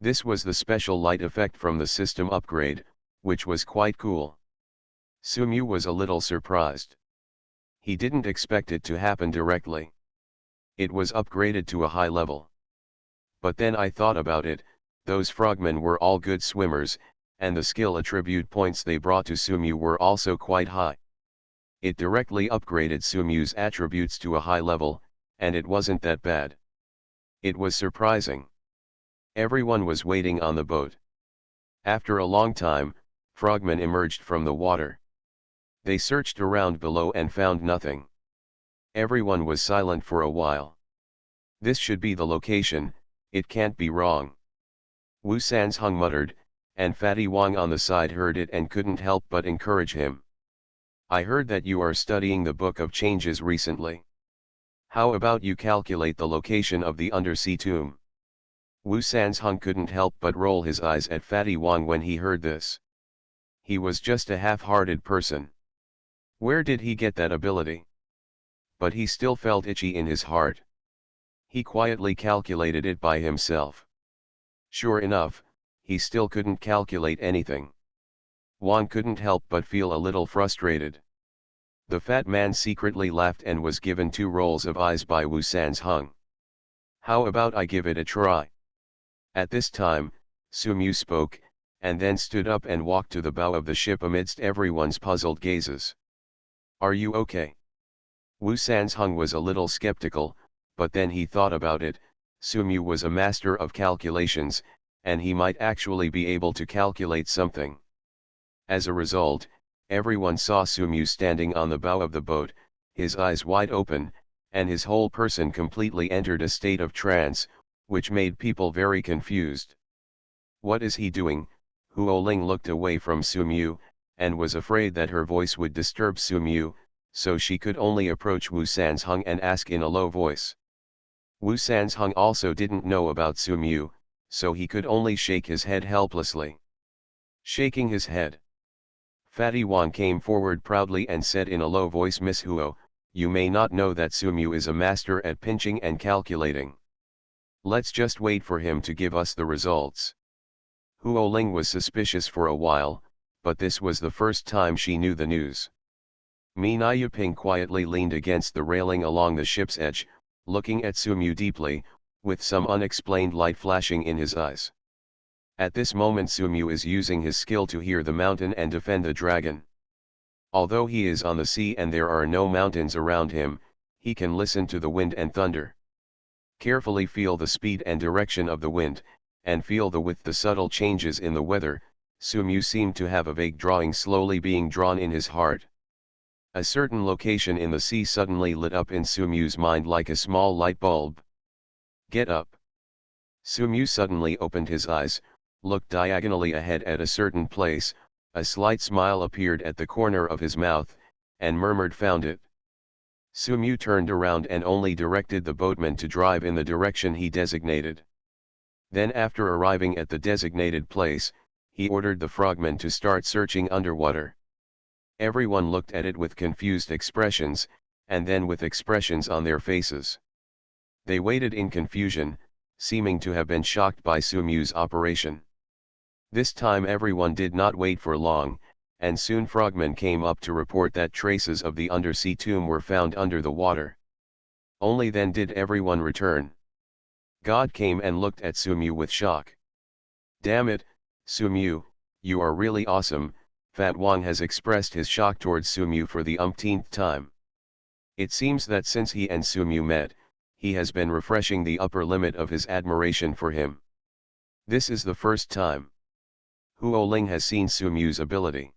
This was the special light effect from the system upgrade, which was quite cool. Sumu was a little surprised. He didn't expect it to happen directly. It was upgraded to a high level. But then I thought about it, those frogmen were all good swimmers, and the skill attribute points they brought to Sumu were also quite high. It directly upgraded Sumu's attributes to a high level, and it wasn't that bad. It was surprising. Everyone was waiting on the boat. After a long time, frogmen emerged from the water. They searched around below and found nothing. Everyone was silent for a while. This should be the location, it can't be wrong. Wu Sansheng muttered, and Fatty Wang on the side heard it and couldn't help but encourage him. I heard that you are studying the Book of Changes recently. How about you calculate the location of the undersea tomb? Wu Sansheng couldn't help but roll his eyes at Fatty Wang when he heard this. He was just a half-hearted person. Where did he get that ability? But he still felt itchy in his heart. He quietly calculated it by himself. Sure enough, he still couldn't calculate anything. Wang couldn't help but feel a little frustrated. The fat man secretly laughed and was given 2 rolls of eyes by Wu Sansheng. How about I give it a try? At this time, Sumu spoke, and then stood up and walked to the bow of the ship amidst everyone's puzzled gazes. Are you okay? Wu Sansheng was a little skeptical, but then he thought about it. Sumu was a master of calculations, and he might actually be able to calculate something. As a result, everyone saw Sumu standing on the bow of the boat, his eyes wide open, and his whole person completely entered a state of trance, which made people very confused. What is he doing? Huoling looked away from Sumu, and was afraid that her voice would disturb Sumu, so she could only approach Wu Sansheng and ask in a low voice. Wu Sansheng also didn't know about Sumu, so he could only shake his head helplessly. Shaking his head, Fatty Wang came forward proudly and said in a low voice, Miss Huo, you may not know that Sumu is a master at pinching and calculating. Let's just wait for him to give us the results. Huoling was suspicious for a while, but this was the first time she knew the news. Mi Nayuping quietly leaned against the railing along the ship's edge, looking at Sumu deeply, with some unexplained light flashing in his eyes. At this moment Sumu is using his skill to hear the mountain and defend the dragon. Although he is on the sea and there are no mountains around him, he can listen to the wind and thunder. Carefully feel the speed and direction of the wind, and feel the subtle changes in the weather. Sumu seemed to have a vague drawing slowly being drawn in his heart. A certain location in the sea suddenly lit up in Sumu's mind like a small light bulb. Get up. Sumu suddenly opened his eyes, looked diagonally ahead at a certain place, a slight smile appeared at the corner of his mouth, and murmured found it. Sumu turned around and only directed the boatman to drive in the direction he designated. Then after arriving at the designated place, he ordered the frogmen to start searching underwater. Everyone looked at it with confused expressions, and then with expressions on their faces. They waited in confusion, seeming to have been shocked by Sumu's operation. This time everyone did not wait for long, and soon frogmen came up to report that traces of the undersea tomb were found under the water. Only then did everyone return. God came and looked at Sumu with shock. "Damn it, Sumu, you are really awesome," Fat Wang has expressed his shock towards Sumu for the umpteenth time. It seems that since he and Sumu met, he has been refreshing the upper limit of his admiration for him. This is the first time Huo Ling has seen Sumu's ability.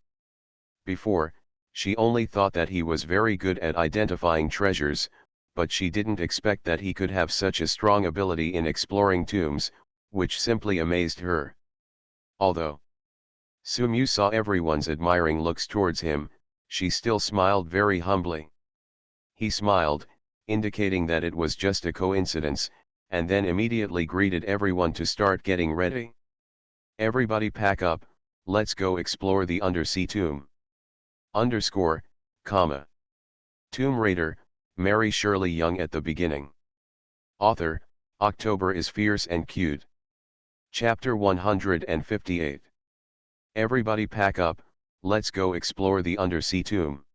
Before, she only thought that he was very good at identifying treasures, but she didn't expect that he could have such a strong ability in exploring tombs, which simply amazed her. Although Sumu saw everyone's admiring looks towards him, she still smiled very humbly. He smiled, indicating that it was just a coincidence, and then immediately greeted everyone to start getting ready. "Everybody pack up, let's go explore the undersea tomb. Tomb Raider, Mary Shirley Young at the beginning. Author, October is fierce and cute. Chapter 158. Everybody pack up, let's go explore the undersea tomb."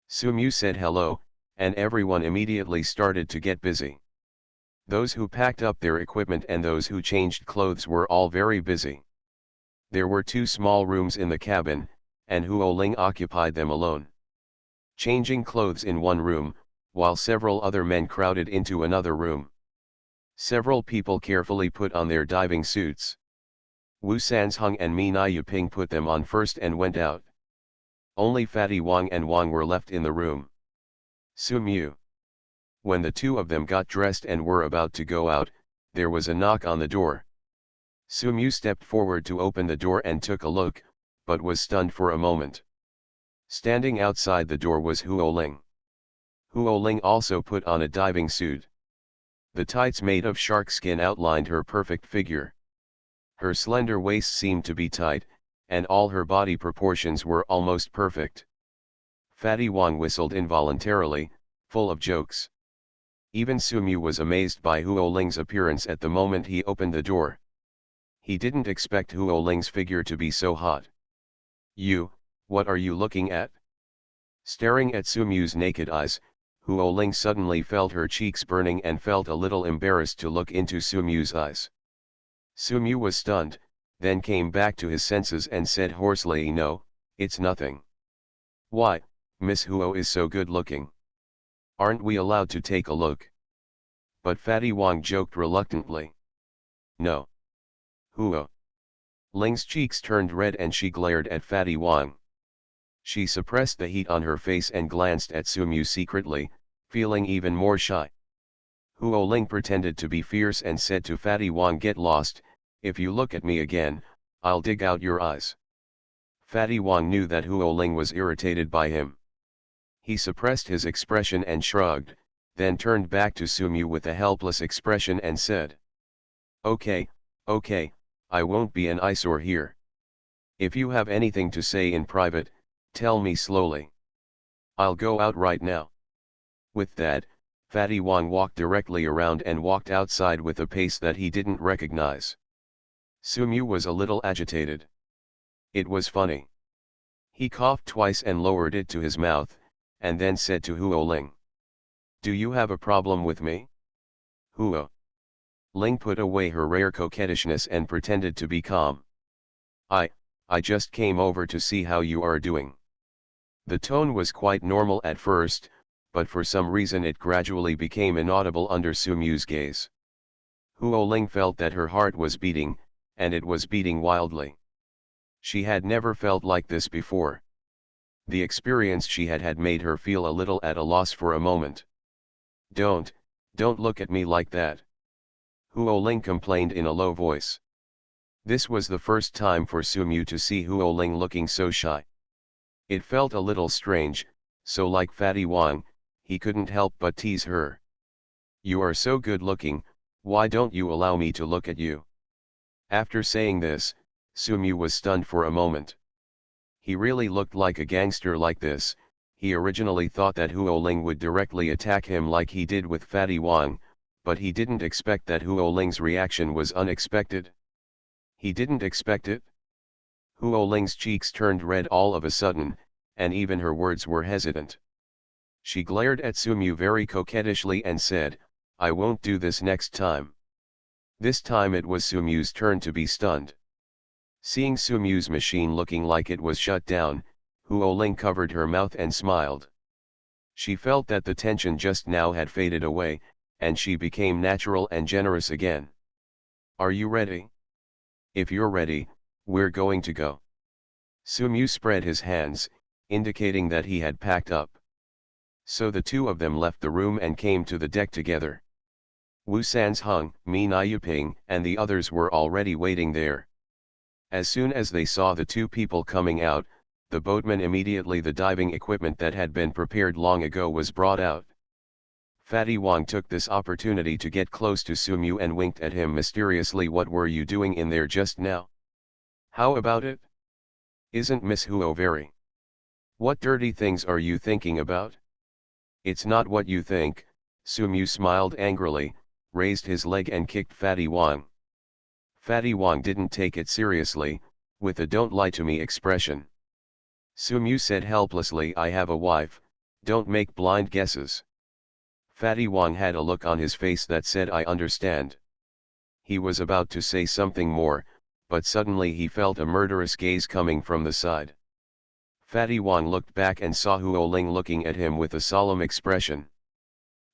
Sumu said hello, and everyone immediately started to get busy. Those who packed up their equipment and those who changed clothes were all very busy. There were 2 small rooms in the cabin, and Huo Ling occupied them alone. Changing clothes in one room, while several other men crowded into another room. Several people carefully put on their diving suits. Wu Sanzhong and Mi Yuping put them on first and went out. Only Fatty Wang and Wang were left in the room. Sumu. When the 2 of them got dressed and were about to go out, there was a knock on the door. Sumu stepped forward to open the door and took a look, but was stunned for a moment. Standing outside the door was Huo Ling. Huo Ling also put on a diving suit. The tights made of shark skin outlined her perfect figure. Her slender waist seemed to be tight, and all her body proportions were almost perfect. Fatty Wang whistled involuntarily, full of jokes. Even Sumu was amazed by Huo Ling's appearance at the moment he opened the door. He didn't expect Huo Ling's figure to be so hot. What are you looking at?" Staring at Sumu's naked eyes, Huo Ling suddenly felt her cheeks burning and felt a little embarrassed to look into Sumu's eyes. Sumu was stunned, then came back to his senses and said hoarsely, "No, it's nothing." "Why, Miss Huo is so good looking. Aren't we allowed to take a look?" But Fatty Wang joked reluctantly. "No." Huo Ling's cheeks turned red and she glared at Fatty Wang. She suppressed the heat on her face and glanced at Sumu secretly, feeling even more shy. Huo Ling pretended to be fierce and said to Fatty Wang, "Get lost, if you look at me again, I'll dig out your eyes." Fatty Wang knew that Huo Ling was irritated by him. He suppressed his expression and shrugged, then turned back to Sumu with a helpless expression and said, Okay, I won't be an eyesore here. If you have anything to say in private, tell me slowly. I'll go out right now." With that, Fatty Wang walked directly around and walked outside with a pace that he didn't recognize. Sumu was a little agitated. It was funny. He coughed twice and lowered it to his mouth, and then said to Huo Ling, "Do you have a problem with me?" Huo Ling put away her rare coquettishness and pretended to be calm. I just came over to see how you are doing." The tone was quite normal at first, but for some reason it gradually became inaudible under Sumu's gaze. Huo Ling felt that her heart was beating, and it was beating wildly. She had never felt like this before. The experience she had had made her feel a little at a loss for a moment. Don't look at me like that," Huo Ling complained in a low voice. This was the first time for Sumu to see Huo Ling looking so shy. It felt a little strange, so like Fatty Wang, he couldn't help but tease her. "You are so good looking, why don't you allow me to look at you?" After saying this, Sumu was stunned for a moment. He really looked like a gangster like this. He originally thought that Huoling would directly attack him like he did with Fatty Wang, but he didn't expect that Huoling's reaction was unexpected. He didn't expect it. Huoling's cheeks turned red all of a sudden, and even her words were hesitant. She glared at Sumu very coquettishly and said, "I won't do this next time." This time it was Sumu's turn to be stunned. Seeing Sumu's machine looking like it was shut down, Huoling covered her mouth and smiled. She felt that the tension just now had faded away, and she became natural and generous again. "Are you ready? If you're ready, we're going to go." Sumu spread his hands, indicating that he had packed up. So the two of them left the room and came to the deck together. Wu Sanzheng, Mi Nayuping, and the others were already waiting there. As soon as they saw the two people coming out, the boatman immediately the diving equipment that had been prepared long ago was brought out. Fatty Wang took this opportunity to get close to Sumu and winked at him mysteriously. "What were you doing in there just now? How about it? Isn't Miss Huo very? What dirty things are you thinking about?" "It's not what you think," Sumu smiled angrily, raised his leg and kicked Fatty Wang. Fatty Wang didn't take it seriously, with a "don't lie to me" expression. Sumu said helplessly, "I have a wife, don't make blind guesses." Fatty Wang had a look on his face that said, "I understand." He was about to say something more, but suddenly he felt a murderous gaze coming from the side. Fatty Wang looked back and saw Huoling looking at him with a solemn expression.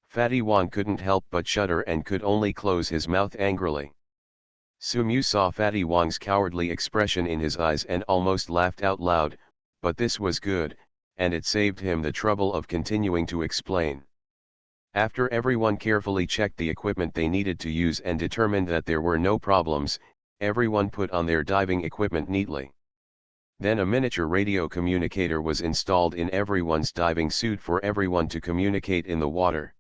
Fatty Wang couldn't help but shudder and could only close his mouth angrily. Sumu saw Fatty Wang's cowardly expression in his eyes and almost laughed out loud, but this was good, and it saved him the trouble of continuing to explain. After everyone carefully checked the equipment they needed to use and determined that there were no problems, everyone put on their diving equipment neatly. Then a miniature radio communicator was installed in everyone's diving suit for everyone to communicate in the water.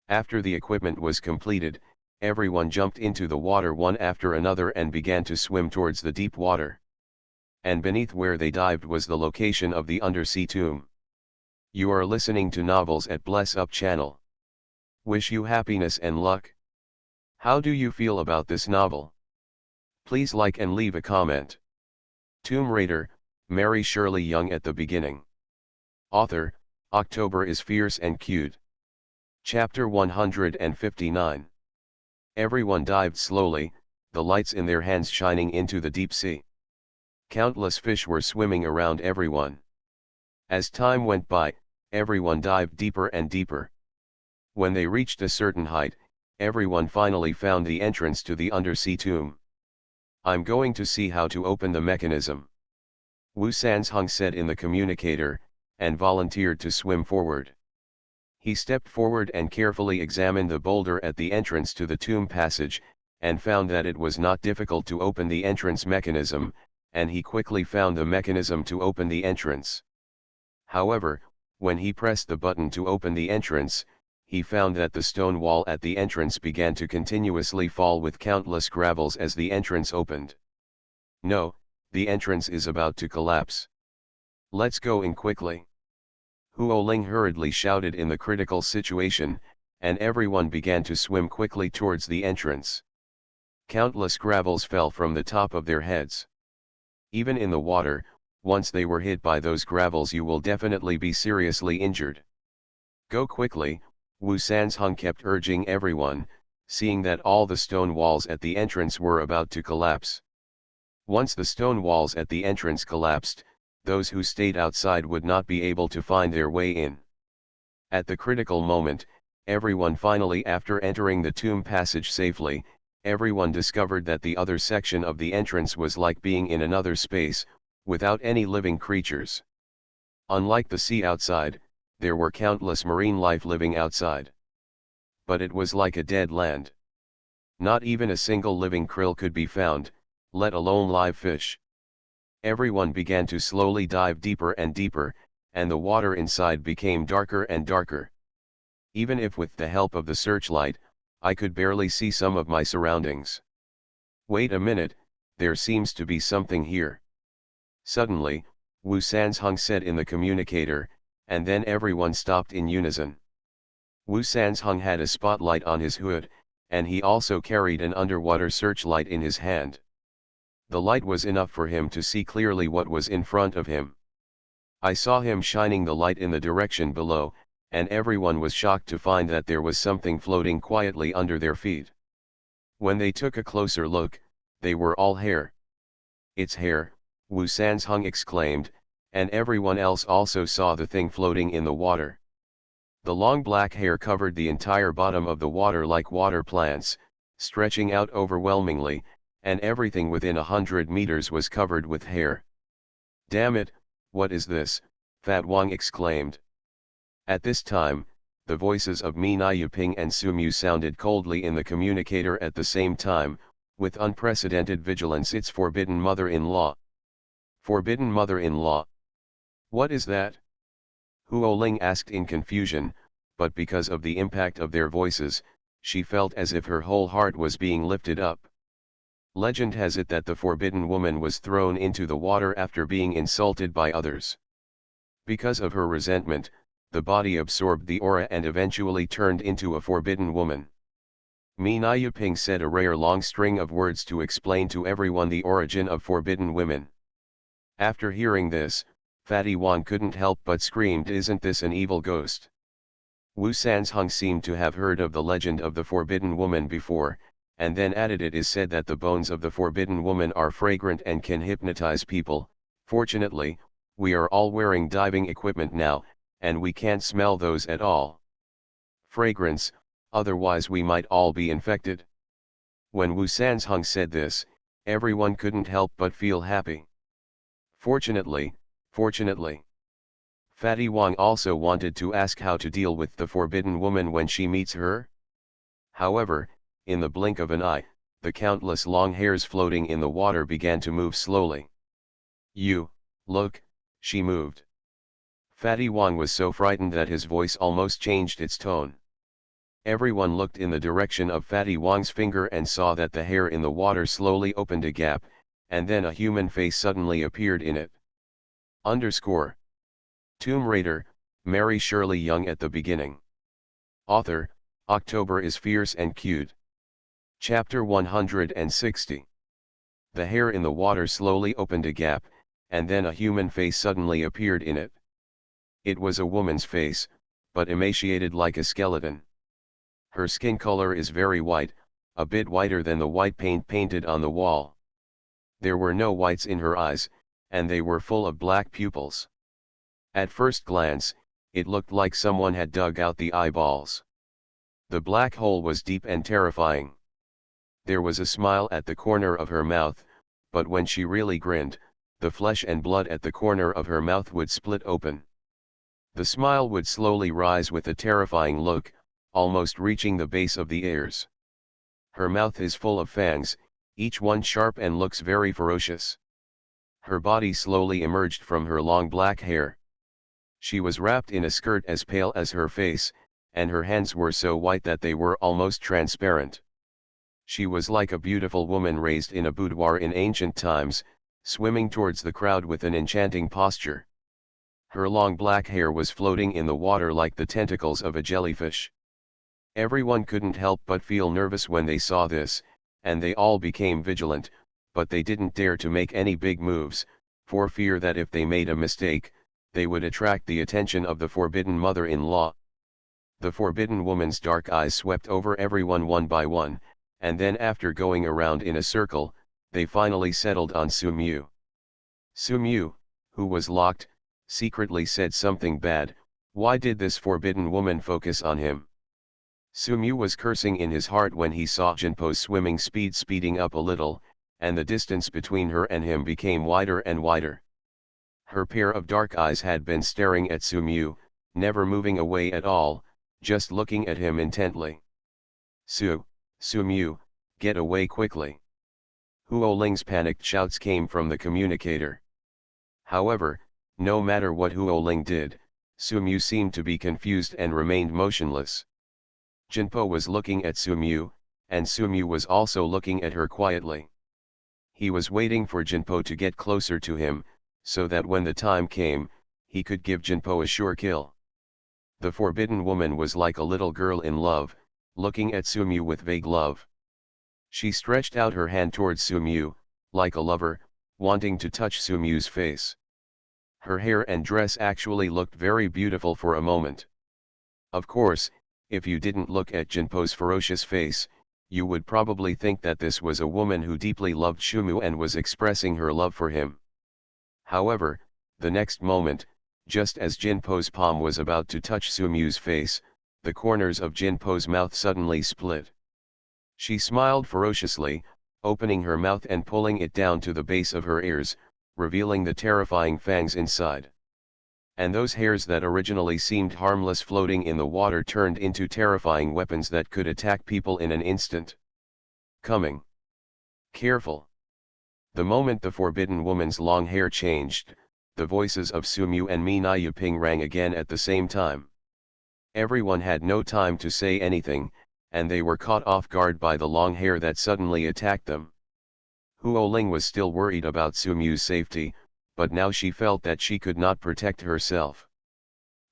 After the equipment was completed, everyone jumped into the water one after another and began to swim towards the deep water. And beneath where they dived was the location of the undersea tomb. You are listening to Novels at Bless Up channel. Wish you happiness and luck. How do you feel about this novel? Please like and leave a comment. Tomb Raider, Mary Shirley Young at the beginning. Author, October is fierce and cute. Chapter 159. Everyone dived slowly, the lights in their hands shining into the deep sea. Countless fish were swimming around everyone. As time went by, everyone dived deeper and deeper. When they reached a certain height, everyone finally found the entrance to the undersea tomb. "I'm going to see how to open the mechanism," Wu Sanzheng said in the communicator, and volunteered to swim forward. He stepped forward and carefully examined the boulder at the entrance to the tomb passage, and found that it was not difficult to open the entrance mechanism, and he quickly found the mechanism to open the entrance. However, when he pressed the button to open the entrance, he found that the stone wall at the entrance began to continuously fall with countless gravels as the entrance opened. "No, the entrance is about to collapse. Let's go in quickly," Huoling hurriedly shouted in the critical situation, and everyone began to swim quickly towards the entrance. Countless gravels fell from the top of their heads. Even in the water, once they were hit by those gravels you will definitely be seriously injured. "Go quickly," Wu Sanzheng kept urging everyone, seeing that all the stone walls at the entrance were about to collapse. Once the stone walls at the entrance collapsed, those who stayed outside would not be able to find their way in. At the critical moment, everyone finally, after entering the tomb passage safely, everyone discovered that the other section of the entrance was like being in another space, without any living creatures. Unlike the sea outside, there were countless marine life living outside. But it was like a dead land. Not even a single living krill could be found, let alone live fish. Everyone began to slowly dive deeper and deeper, and the water inside became darker and darker. Even if with the help of the searchlight, I could barely see some of my surroundings. Wait a minute, there seems to be something here. Suddenly, Wu Sanzhong said in the communicator, and then everyone stopped in unison. Wu Sanzhong had a spotlight on his hood, and he also carried an underwater searchlight in his hand. The light was enough for him to see clearly what was in front of him. I saw him shining the light in the direction below, and everyone was shocked to find that there was something floating quietly under their feet. When they took a closer look, they were all hair. It's hair, Wu Sanzhong exclaimed, and everyone else also saw the thing floating in the water. The long black hair covered the entire bottom of the water like water plants, stretching out overwhelmingly, and everything within 100 meters was covered with hair. Damn it, what is this? Fat Wang exclaimed. At this time, the voices of Mi Nayuping and Sumu sounded coldly in the communicator at the same time, with unprecedented vigilance. It's forbidden mother-in-law. Forbidden mother-in-law. What is that? Huo Ling asked in confusion, but because of the impact of their voices, she felt as if her whole heart was being lifted up. Legend has it that the forbidden woman was thrown into the water after being insulted by others. Because of her resentment, the body absorbed the aura and eventually turned into a forbidden woman. Mi Nayuping said a rare long string of words to explain to everyone the origin of forbidden women. After hearing this, Fatty Wang couldn't help but screamed, "Isn't this an evil ghost?" Wu Sanzhong seemed to have heard of the legend of the forbidden woman before, and then added, "It is said that the bones of the forbidden woman are fragrant and can hypnotize people. Fortunately, we are all wearing diving equipment now, and we can't smell those at all. Fragrance, otherwise we might all be infected." When Wu Sanzhong said this, everyone couldn't help but feel happy. Fortunately. Fatty Wang also wanted to ask how to deal with the forbidden woman when she meets her. However, in the blink of an eye, the countless long hairs floating in the water began to move slowly. Look, she moved. Fatty Wang was so frightened that his voice almost changed its tone. Everyone looked in the direction of Fatty Wang's finger and saw that the hair in the water slowly opened a gap, and then a human face suddenly appeared in it. Tomb Raider, Mary Shirley Young at the beginning. Author, October is fierce and cute. Chapter 160. The hair in the water slowly opened a gap, and then a human face suddenly appeared in it. It was a woman's face, but emaciated like a skeleton. Her skin color is very white, a bit whiter than the white paint painted on the wall. There were no whites in her eyes, and they were full of black pupils. At first glance, it looked like someone had dug out the eyeballs. The black hole was deep and terrifying. There was a smile at the corner of her mouth, but when she really grinned, the flesh and blood at the corner of her mouth would split open. The smile would slowly rise with a terrifying look, almost reaching the base of the ears. Her mouth is full of fangs, each one sharp and looks very ferocious. Her body slowly emerged from her long black hair. She was wrapped in a skirt as pale as her face, and her hands were so white that they were almost transparent. She was like a beautiful woman raised in a boudoir in ancient times, swimming towards the crowd with an enchanting posture. Her long black hair was floating in the water like the tentacles of a jellyfish. Everyone couldn't help but feel nervous when they saw this, and they all became vigilant, but they didn't dare to make any big moves, for fear that if they made a mistake, they would attract the attention of the forbidden mother-in-law. The forbidden woman's dark eyes swept over everyone one by one, and then after going around in a circle, they finally settled on Sumu. Sumu, who was locked, secretly said something bad. Why did this forbidden woman focus on him? Sumu was cursing in his heart when he saw Jinpo's swimming speed speeding up a little, and the distance between her and him became wider and wider. Her pair of dark eyes had been staring at Sumu, never moving away at all, just looking at him intently. Sumu, get away quickly. Huo Ling's panicked shouts came from the communicator. However, No matter what Huoling did, Sumu seemed to be confused and remained motionless. Jinpo was looking at Sumu, and Sumu was also looking at her quietly. He was waiting for Jinpo to get closer to him, so that when the time came, he could give Jinpo a sure kill. The forbidden woman was like a little girl in love, looking at Sumu with vague love. She stretched out her hand towards Sumu, like a lover, wanting to touch Sumu's face. Her hair and dress actually looked very beautiful for a moment. Of course, if you didn't look at Jinpo's ferocious face, you would probably think that this was a woman who deeply loved Sumu and was expressing her love for him. However, the next moment, just as Jinpo's palm was about to touch Sumu's face, the corners of Jinpo's mouth suddenly split. She smiled ferociously, opening her mouth and pulling it down to the base of her ears, revealing the terrifying fangs inside. And those hairs that originally seemed harmless floating in the water turned into terrifying weapons that could attack people in an instant. Coming. Careful. The moment the forbidden woman's long hair changed, the voices of Sumu and Mina Yuping rang again at the same time. Everyone had no time to say anything, and they were caught off guard by the long hair that suddenly attacked them. Huoling was still worried about Sumu's safety, but now she felt that she could not protect herself.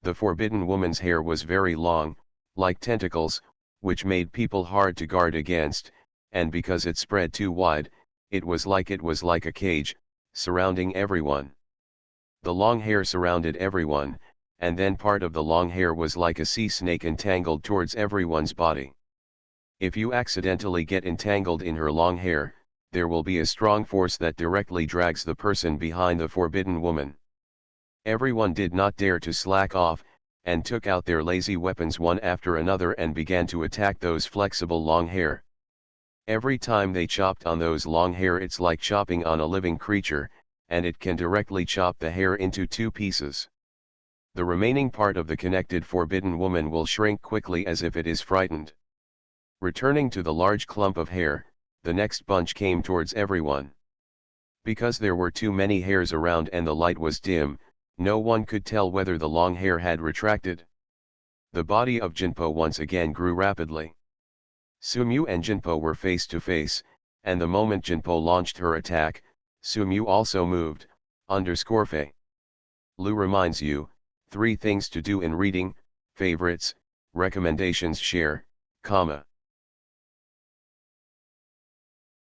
The forbidden woman's hair was very long, like tentacles, which made people hard to guard against, and because it spread too wide, it was like a cage, surrounding everyone. The long hair surrounded everyone, and then part of the long hair was like a sea snake entangled towards everyone's body. If you accidentally get entangled in her long hair, there will be a strong force that directly drags the person behind the forbidden woman. Everyone did not dare to slack off, and took out their lazy weapons one after another and began to attack those flexible long hair. Every time they chopped on those long hair, it's like chopping on a living creature, and it can directly chop the hair into two pieces. The remaining part of the connected forbidden woman will shrink quickly as if it is frightened. Returning to the large clump of hair, the next bunch came towards everyone. Because there were too many hairs around and the light was dim, no one could tell whether the long hair had retracted. The body of Jinpo once again grew rapidly. Sumu and Jinpo were face to face, and the moment Jinpo launched her attack, Sumu also moved. _Fe. Lu reminds you, 3 things to do in reading, favorites, recommendations, share, comma.